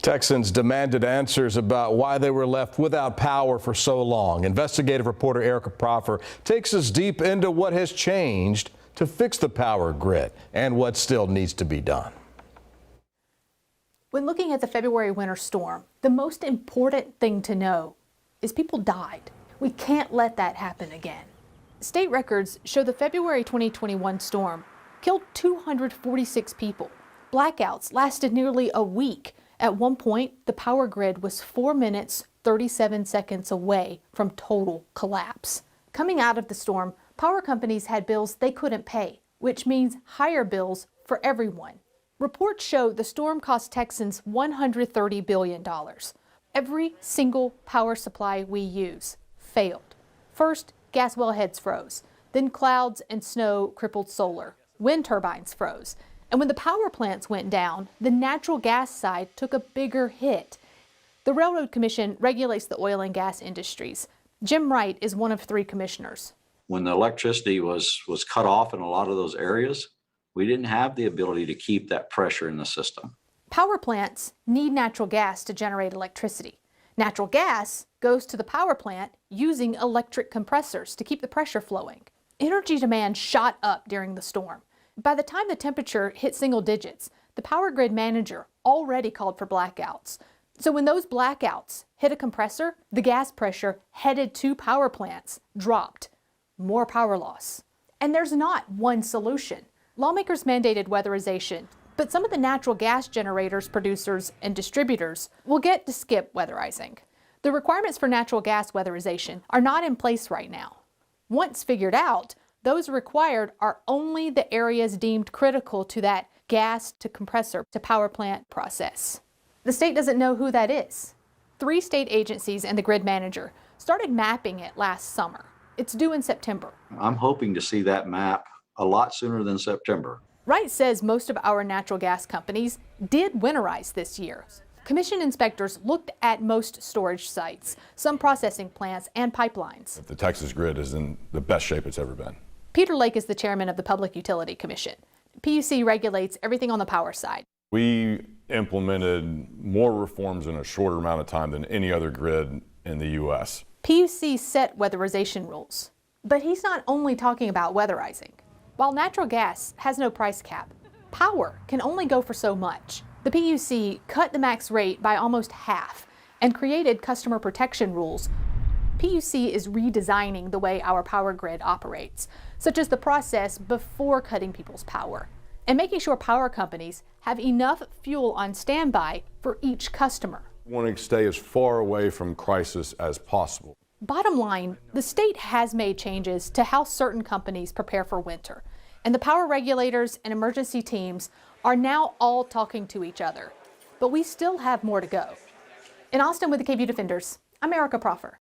Texans demanded answers about why they were left without power for so long. Investigative reporter Erica Proffer takes us deep into what has changed to fix the power grid and what still needs to be done. When looking at the February winter storm, the most important thing to know is people died. We can't let that happen again. State records show the February 2021 storm killed 246 people. Blackouts lasted nearly a week. At one point, the power grid was 4 minutes, 37 seconds away from total collapse. Coming out of the storm, power companies had bills they couldn't pay, which means higher bills for everyone. Reports show the storm cost Texans $130 billion. Every single power supply we use failed. First, gas wellheads froze. Then clouds and snow crippled solar. Wind turbines froze. And when the power plants went down, the natural gas side took a bigger hit. The Railroad Commission regulates the oil and gas industries. Jim Wright is one of 3 commissioners. When the electricity was cut off in a lot of those areas, we didn't have the ability to keep that pressure in the system. Power plants need natural gas to generate electricity. Natural gas goes to the power plant using electric compressors to keep the pressure flowing. Energy demand shot up during the storm. By the time the temperature hit single digits, the power grid manager already called for blackouts. So when those blackouts hit a compressor, the gas pressure headed to power plants dropped. More power loss. And there's not one solution. Lawmakers mandated weatherization, but some of the natural gas generators, producers, and distributors will get to skip weatherizing. The requirements for natural gas weatherization are not in place right now. Once figured out, those required are only the areas deemed critical to that gas to compressor to power plant process. The state doesn't know who that is. 3 state agencies and the grid manager started mapping it last summer. It's due in September. I'm hoping to see that map a lot sooner than September. Wright says most of our natural gas companies did winterize this year. Commission inspectors looked at most storage sites, some processing plants, and pipelines. The Texas grid is in the best shape it's ever been. Peter Lake is the chairman of the Public Utility Commission. PUC regulates everything on the power side. We implemented more reforms in a shorter amount of time than any other grid in the U.S. PUC set weatherization rules. But he's not only talking about weatherizing. While natural gas has no price cap, power can only go for so much. The PUC cut the max rate by almost half and created customer protection rules. PUC is redesigning the way our power grid operates, such as the process before cutting people's power, and making sure power companies have enough fuel on standby for each customer. We want to stay as far away from crisis as possible. Bottom line, the state has made changes to how certain companies prepare for winter, and the power regulators and emergency teams are now all talking to each other. But we still have more to go. In Austin with the KVUE Defenders, I'm Erica Proffer.